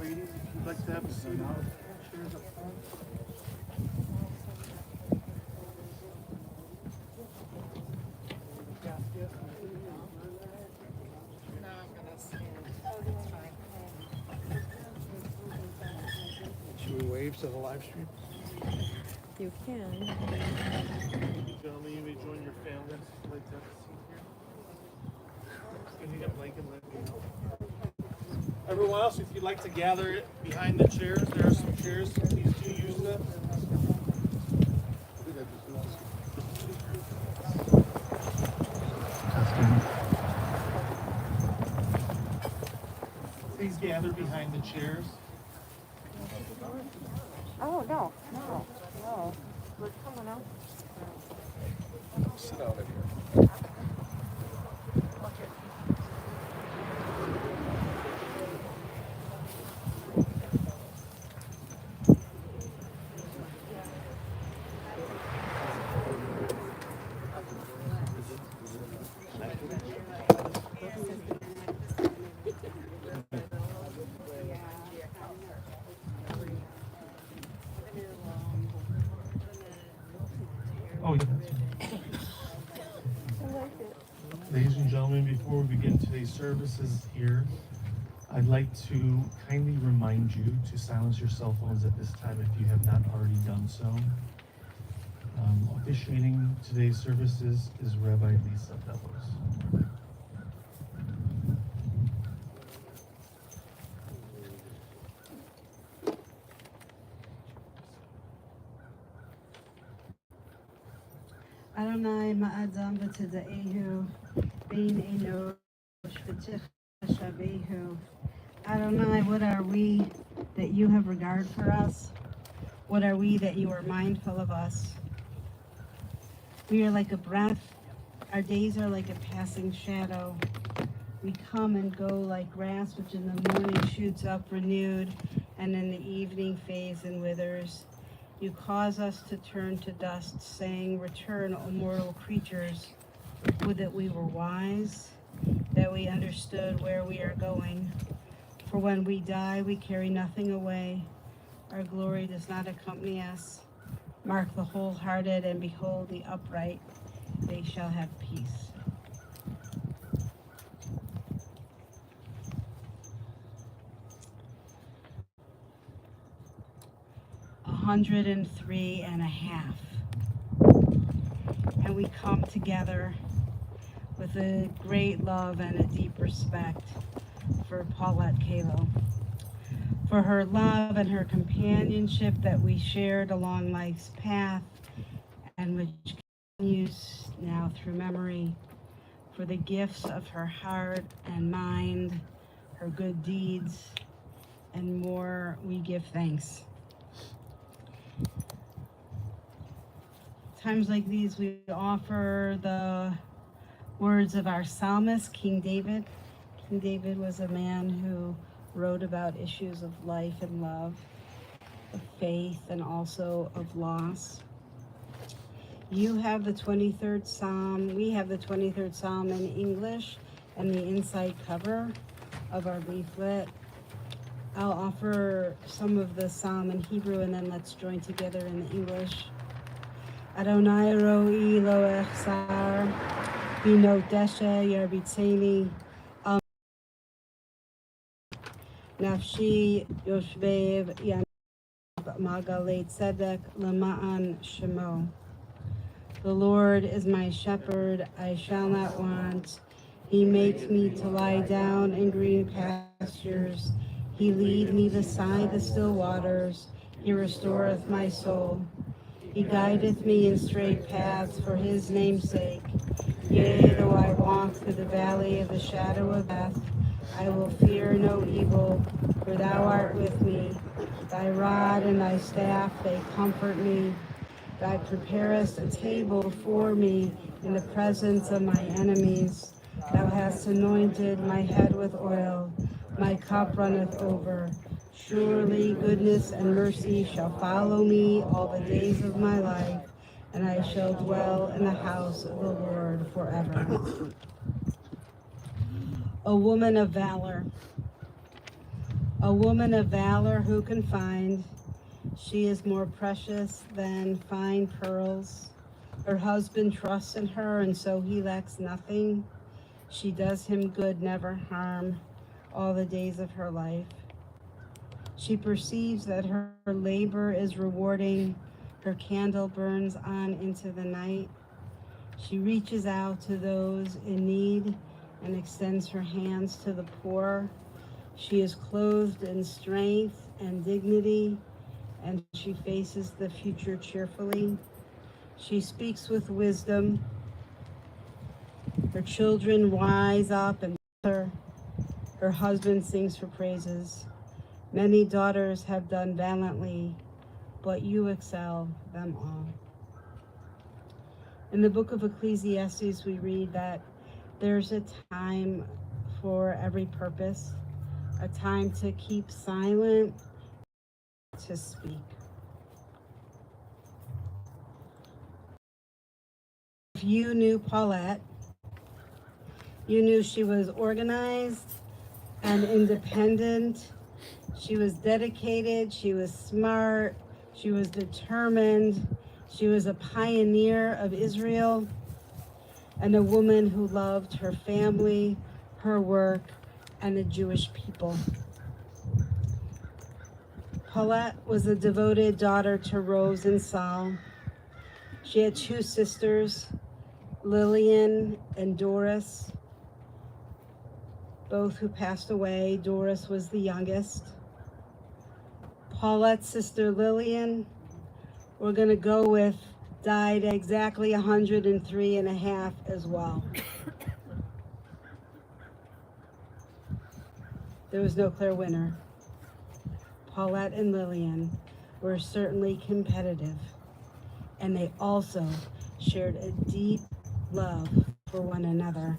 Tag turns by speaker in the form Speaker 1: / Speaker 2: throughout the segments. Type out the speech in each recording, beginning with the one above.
Speaker 1: Ladies, if you'd like to have a seat, chairs up front. Should we wave to the live stream?
Speaker 2: You can.
Speaker 1: Gentlemen, you may join your families if you'd like to have a seat here. Can you get Blake and let me know? Everyone else, if you'd like to gather behind the chairs, there are some chairs. Please do use them. Please gather behind the chairs.
Speaker 2: Oh, no. We're coming out.
Speaker 1: Sit out of here. Oh, yeah. Ladies and gentlemen, before we begin today's services here, I'd like to kindly remind you to silence your cell phones at this time if you have not already done so. Officiating today's services is Rabbi Lisa Bellows.
Speaker 3: Adonai ma'adam v'tzedaehu, bein enosh v'tich shabehu. Adonai, what are we that you have regard for us? What are we that you are mindful of us? We are like a breath. Our days are like a passing shadow. We come and go like grass, which in the morning shoots up renewed, and in the evening fades and withers. You cause us to turn to dust, saying, "Return, O mortal creatures." Would that we were wise, that we understood where we are going. For when we die, we carry nothing away. Our glory does not accompany us. Mark the wholehearted and behold the upright. They shall have peace. A 103.5. And we come together with a great love and a deep respect for Paulette Kallow, for her love and her companionship that we shared along life's path and which continues now through memory, for the gifts of her heart and mind, her good deeds, and more. We give thanks. Times like these, we offer the words of our psalmist, King David. King David was a man who wrote about issues of life and love, of faith, and also of loss. You have the 23rd Psalm. We have the 23rd Psalm in English and the inside cover of our leaflet. I'll offer some of the Psalm in Hebrew, and then let's join together in the English. Adonai ro'i lo echsar, bino deshe yarbitzeni, al nafshi yoshvev yan magalei tzedek lema'an shemo. The Lord is my shepherd, I shall not want. He makes me to lie down in green pastures. He lead me beside the still waters. He restoreth my soul. He guideth me in straight paths for his name's sake. Yea, though I walk through the valley of the shadow of death, I will fear no evil, for thou art with me. Thy rod and thy staff, they comfort me. Thou preparest a table before me in the presence of my enemies. Thou hast anointed my head with oil. My cup runneth over. Surely goodness and mercy shall follow me all the days of my life, and I shall dwell in the house of the Lord forever. A woman of valor. A woman of valor who can find. She is more precious than fine pearls. Her husband trusts in her, and so he lacks nothing. She does him good, never harm, all the days of her life. She perceives that her labor is rewarding. Her candle burns on into the night. She reaches out to those in need and extends her hands to the poor. She is clothed in strength and dignity, and she faces the future cheerfully. She speaks with wisdom. Her children rise up and her. Her husband sings her praises. Many daughters have done valiantly, but you excel them all. In the book of Ecclesiastes, we read that there's a time for every purpose, a time to keep silent, to speak. If you knew Paulette, you knew she was organized and independent. She was dedicated, she was smart, she was determined, she was a pioneer of Israel, and a woman who loved her family, her work, and the Jewish people. Paulette was a devoted daughter to Rose and Saul. She had two sisters, Lillian and Doris, both who passed away. Doris was the youngest. Paulette's sister Lillian, we're going to go with, died at exactly 103 and a half as well. There was no clear winner. Paulette and Lillian were certainly competitive, and they also shared a deep love for one another.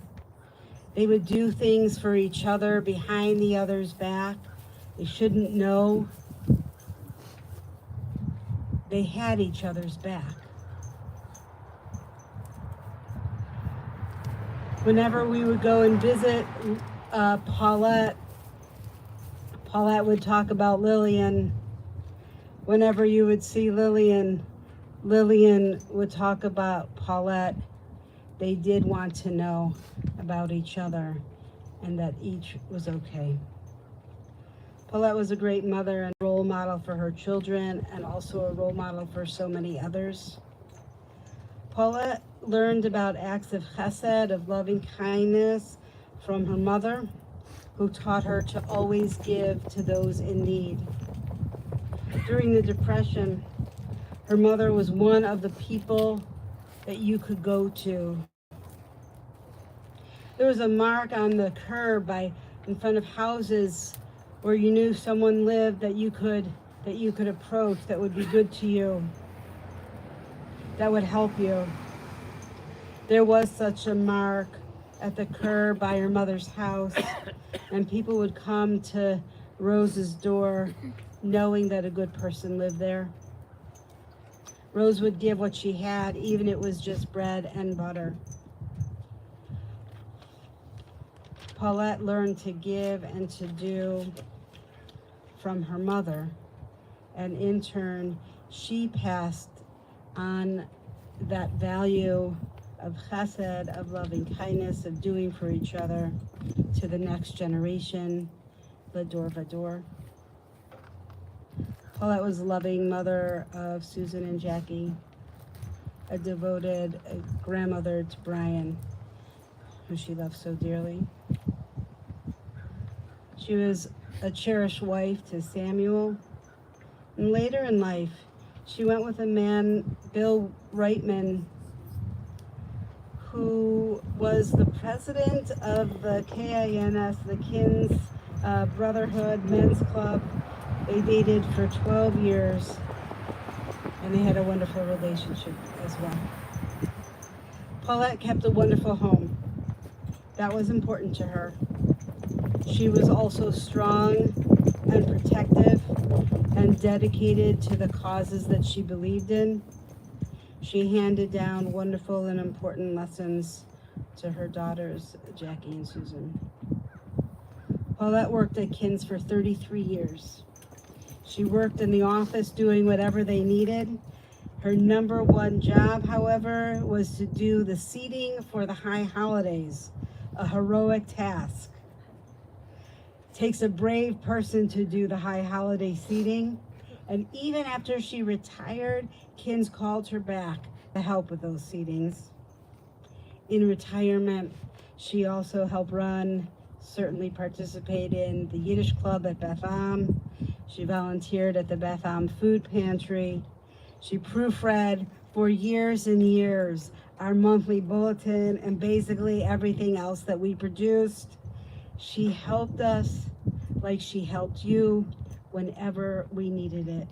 Speaker 3: They would do things for each other behind the other's back. They shouldn't know. They had each other's back. Whenever we would go and visit Paulette would talk about Lillian. Whenever you would see Lillian would talk about Paulette. They did want to know about each other and that each was okay. Paulette was a great mother and role model for her children, and also a role model for so many others. Paulette learned about acts of chesed, of loving kindness, from her mother, who taught her to always give to those in need. During the Depression, her mother was one of the people that you could go to. There was a mark on the curb in front of houses where you knew someone lived that you could approach, that would be good to you, that would help you. There was such a mark at the curb by her mother's house, and people would come to Rose's door knowing that a good person lived there. Rose would give what she had, even if it was just bread and butter. Paulette learned to give and to do from her mother, and in turn, she passed on that value of chesed, of loving kindness, of doing for each other to the next generation, Lador Vador. Paulette was a loving mother of Susan and Jackie, a devoted grandmother to Brian, who she loved so dearly. She was a cherished wife to Samuel. And later in life, she went with a man, Bill Reitman, who was the president of the KINS, the Kins Brotherhood Men's Club. They dated for 12 years, and they had a wonderful relationship as well. Paulette kept a wonderful home. That was important to her. She was also strong and protective and dedicated to the causes that she believed in. She handed down wonderful and important lessons to her daughters, Jackie and Susan. Paulette worked at Kins for 33 years. She worked in the office doing whatever they needed. Her number one job, however, was to do the seating for the high holidays, a heroic task. It takes a brave person to do the high holiday seating, and even after she retired, Kins called her back to help with those seatings. In retirement, she also helped run, certainly participate in the Yiddish club at Beth Am. She volunteered at the Beth Am food pantry. She proofread for years and years our monthly bulletin and basically everything else that we produced. She helped us like she helped you whenever we needed it.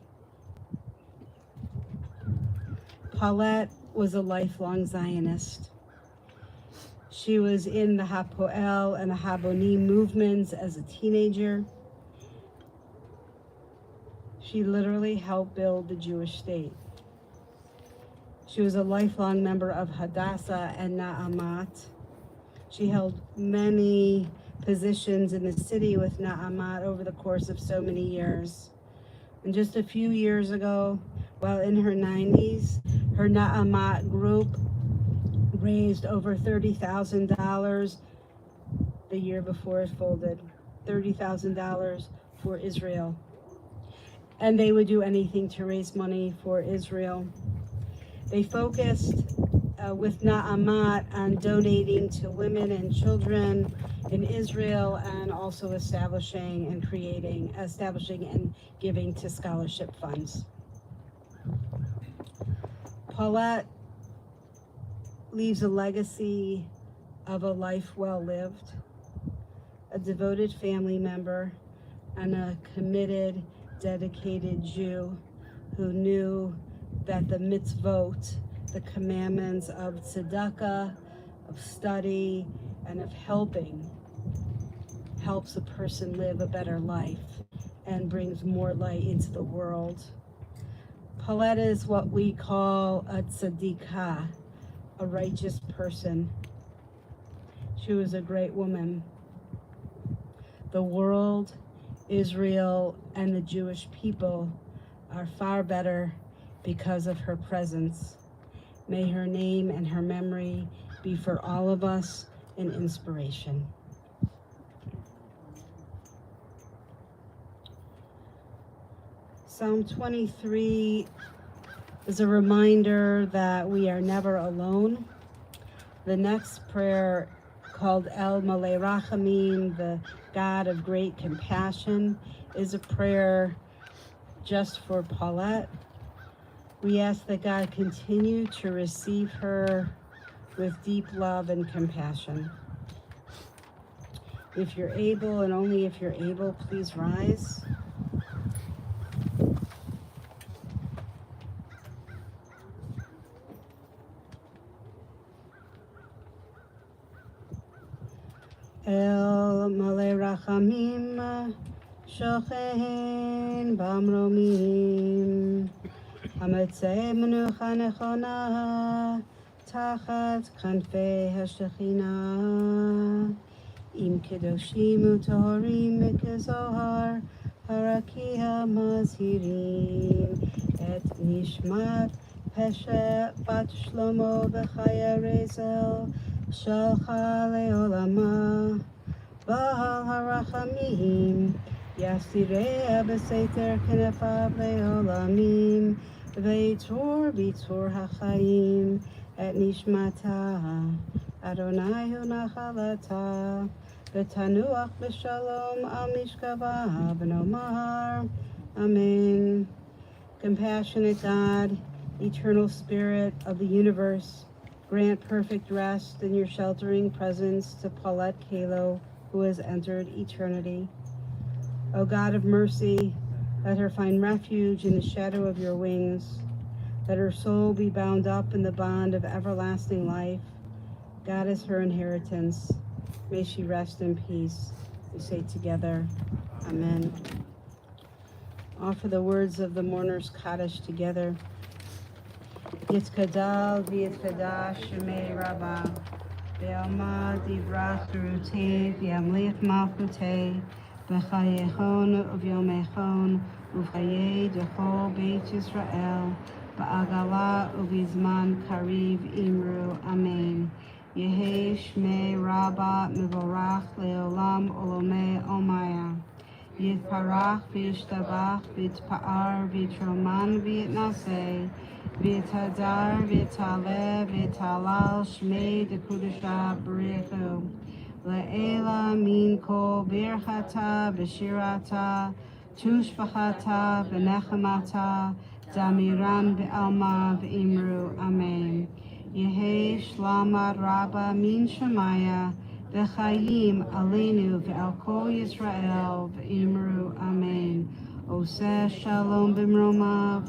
Speaker 3: Paulette was a lifelong Zionist. She was in the Hapoel and the Habonim movements as a teenager. She literally helped build the Jewish state. She was a lifelong member of Hadassah and Na'amat. She held many positions in the city with Na'amat over the course of so many years. And just a few years ago, while in her 90s, her Na'amat group raised over $30,000 the year before it folded, $30,000 for Israel. And they would do anything to raise money for Israel. They focused with Na'amat on donating to women and children in Israel, and also establishing and giving to scholarship funds. Paulette leaves a legacy of a life well lived, a devoted family member, and a committed, dedicated Jew who knew that the mitzvot, the commandments of tzedakah, of study, and of helping, helps a person live a better life and brings more light into the world. Paulette is what we call a tzadikah, a righteous person. She was a great woman. The world, Israel, and the Jewish people are far better because of her presence. May her name and her memory be for all of us an inspiration. Psalm 23 is a reminder that we are never alone. The next prayer, called El Malei Rachamim, the God of great compassion, is a prayer just for Paulette. We ask that God continue to receive her with deep love and compassion. If you're able, and only if you're able, please rise. El Malei Rachamim Shochen Bamromim Hametzei Menucha Nechona Tachat Kanfei HaShechina Im Kedoshim Utorim Mikezohar Haraki HaMazhirim Et Nishmat Peshe Bat Shlomo B'chaya Rezel Shalcha Leolama Bahal Harachamim Yasirea B'Seiter Kenefav Leolamim Veitor Bitor HaChaim Et Nishmata Adonai Hu Nachalata V'tanuach B'Shalom Al Mishkava V'nomar Amen. Compassionate God, eternal Spirit of the universe, grant perfect rest in your sheltering presence to Paulette Kallow, who has entered eternity. O God of mercy, let her find refuge in the shadow of your wings. Let her soul be bound up in the bond of everlasting life. God is her inheritance. May she rest in peace. We say together, Amen. Offer the words of the mourner's Kaddish together. Yitkadal v'yitkadash shemei Rabbah, ve'alma divrach derutei v'yamliach malchutei, בחייכון וביומכון ובחיי דכל בית ישראל בעגלה ובזמן קריב אמרו אמן. יהי שמי רבה מבורך לעולם עולמי עלמיה. יתברך וישתבח ויתפאר ויתרומן ויתנשא ויתהדר ויתעלה ויתהלל שמי דקודשה בריחו. לעילה מן כל ברכתה ושירתה תושבחתה ונחמתה דמירן בעלמא ואמרו אמן. יהי שלמת רבה מן שמיה וחיים עלינו ועל כל ישראל ואמרו אמן. עושה שלום במרומיו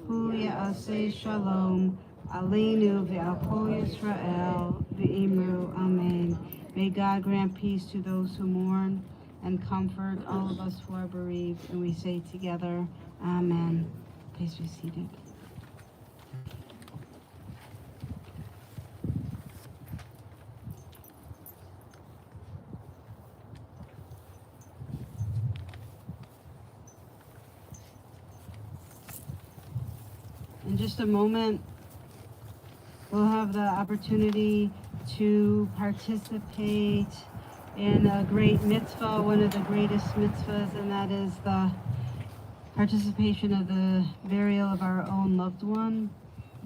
Speaker 3: הוא יעשה שלום עלינו ועל כל ישראל ואמרו amen. May God grant peace to those who mourn and comfort all of us who are bereaved, and we say together, amen. Please be seated. In just a moment, we'll have the opportunity to participate in a great mitzvah, one of the greatest mitzvahs, and that is the participation of the burial of our own loved one.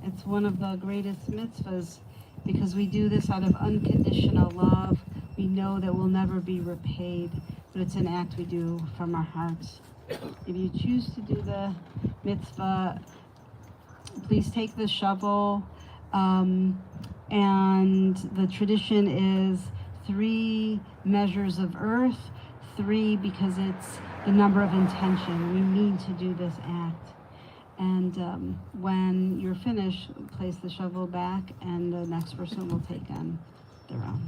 Speaker 3: It's one of the greatest mitzvahs because we do this out of unconditional love. We know that we'll never be repaid, but it's an act we do from our hearts. If you choose to do the mitzvah, please take the shovel, and the tradition is 3 measures of earth, 3 because it's the number of intention. We mean to do this act. And when you're finished, place the shovel back and the next person will take on their own.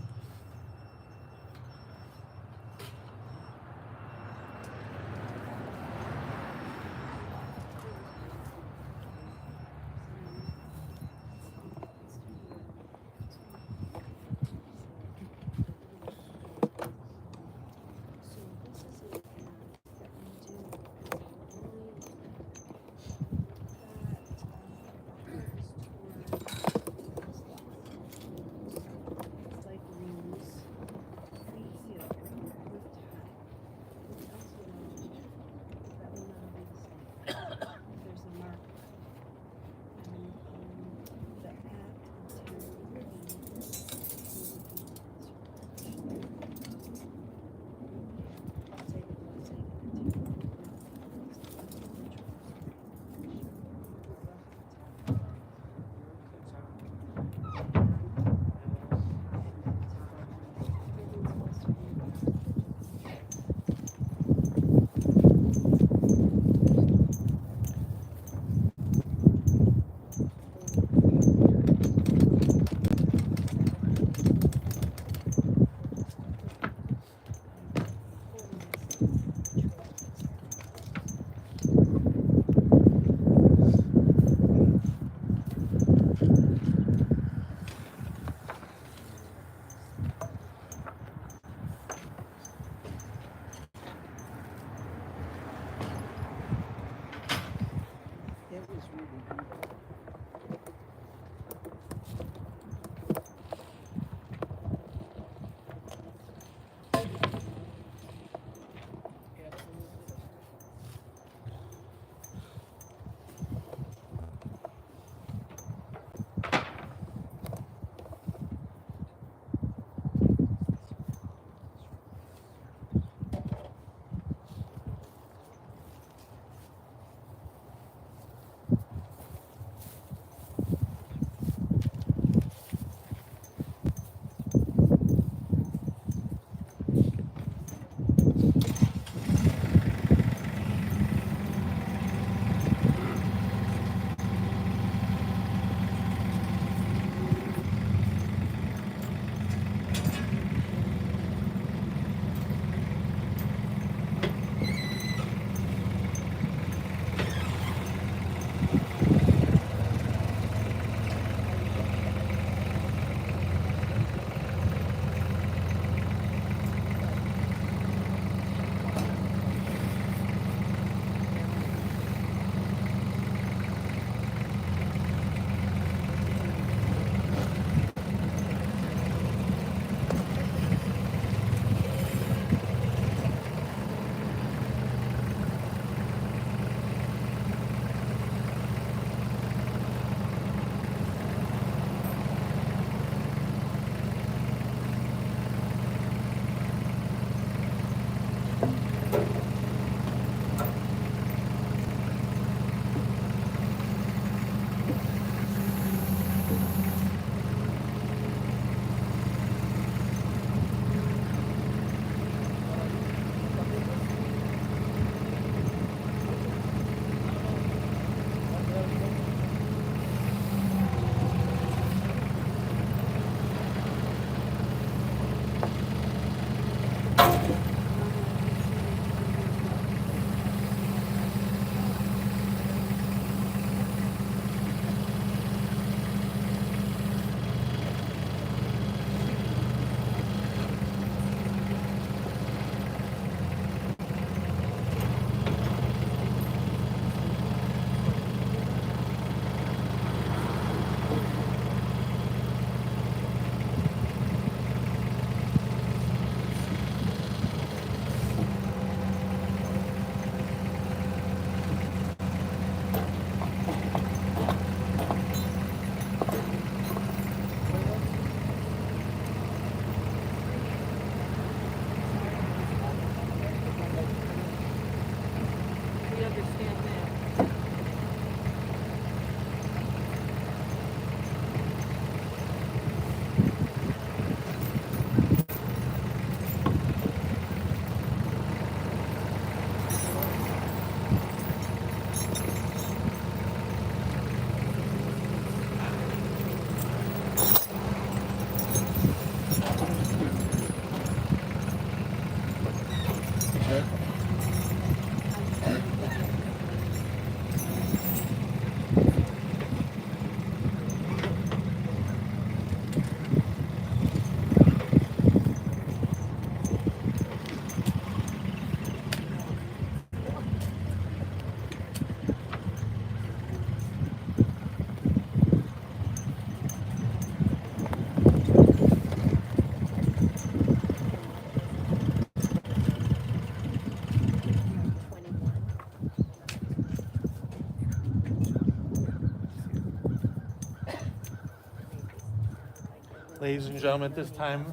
Speaker 1: Ladies and gentlemen, at this time,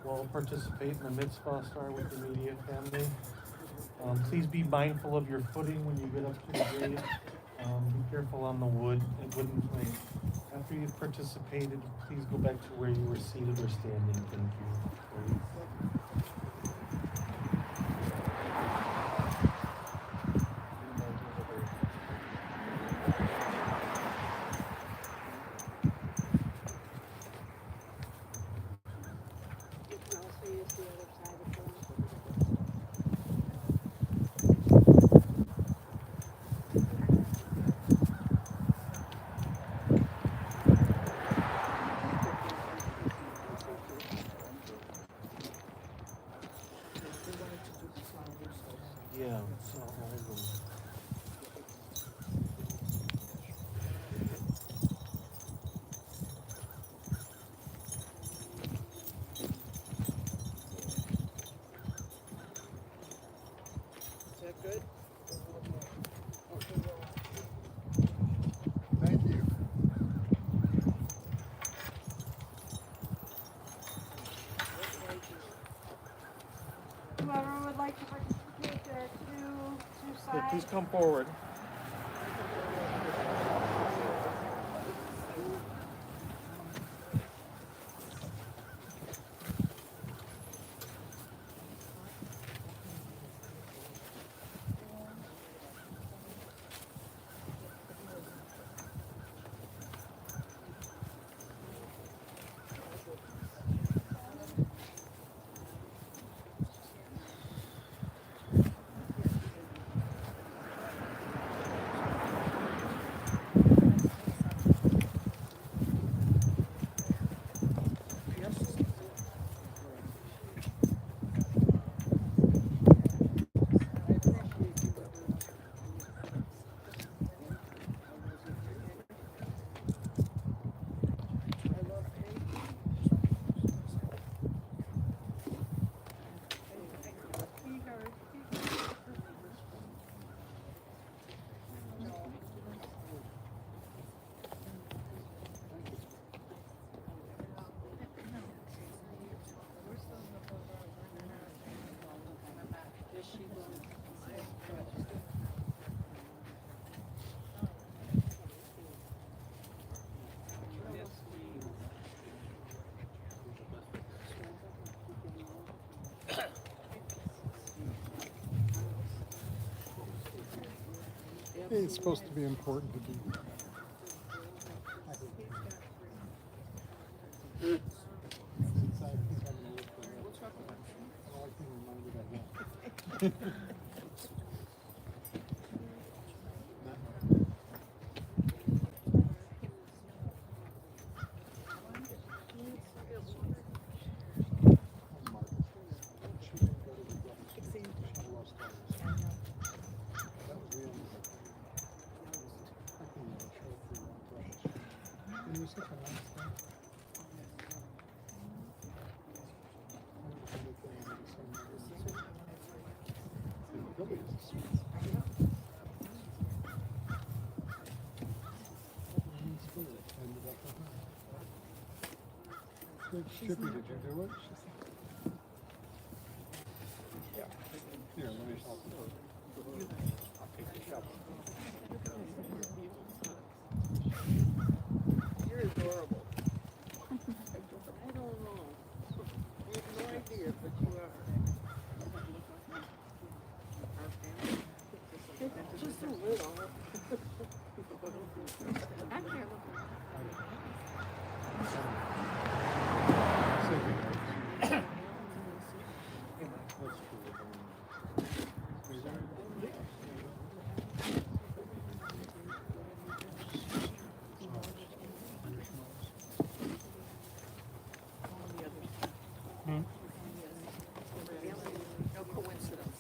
Speaker 1: we'll participate in the mitzvah, start with the immediate family. Please be mindful of your footing when you get up to the grave. Be careful on the wooden plank. After you've participated, please go back to where you were seated or standing. Thank you. Yeah, so
Speaker 4: Is that good?
Speaker 5: Thank you.
Speaker 3: Whoever would like to participate, there are two
Speaker 1: yeah,
Speaker 3: sides.
Speaker 1: please come forward.
Speaker 5: It's supposed to be important to be. Chippy, did you do it? Yeah. Here, let me help you. I'll take the shovel.
Speaker 4: You're adorable. I don't know. I have no idea, but you are. Just a little. No coincidence.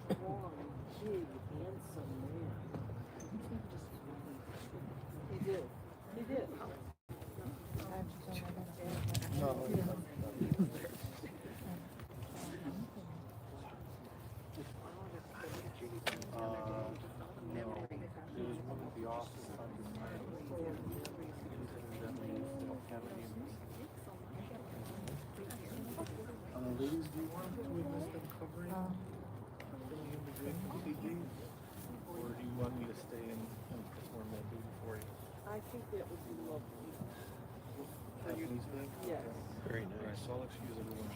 Speaker 4: Strong, big, handsome man. He did. He did.
Speaker 1: Ladies, do you want to witness them covering? Filling in the grave completely? Or do you want me to stay and perform that duty for you?
Speaker 4: I think that would be lovely.
Speaker 1: Japanese name?
Speaker 4: Yes.
Speaker 1: Very nice. Alright, so I'll excuse everyone.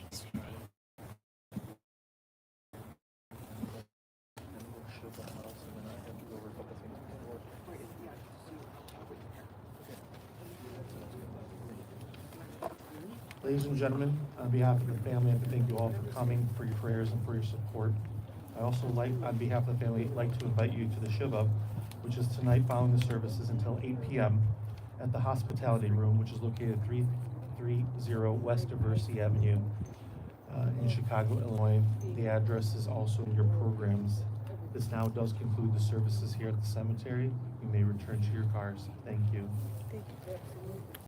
Speaker 1: And we'll show the house and then I have to go over a couple things before. Ladies and gentlemen, on behalf of the family, I thank you all for coming, for your prayers, and for your support. I also on behalf of the family, like to invite you to the Shiva, which is tonight following the services until 8 p.m. at the Hospitality Room, which is located 330 West Diversey Avenue in Chicago, Illinois. The address is also in your programs. This now does conclude the services here at the cemetery. You may return to your cars. Thank you.
Speaker 4: Absolutely.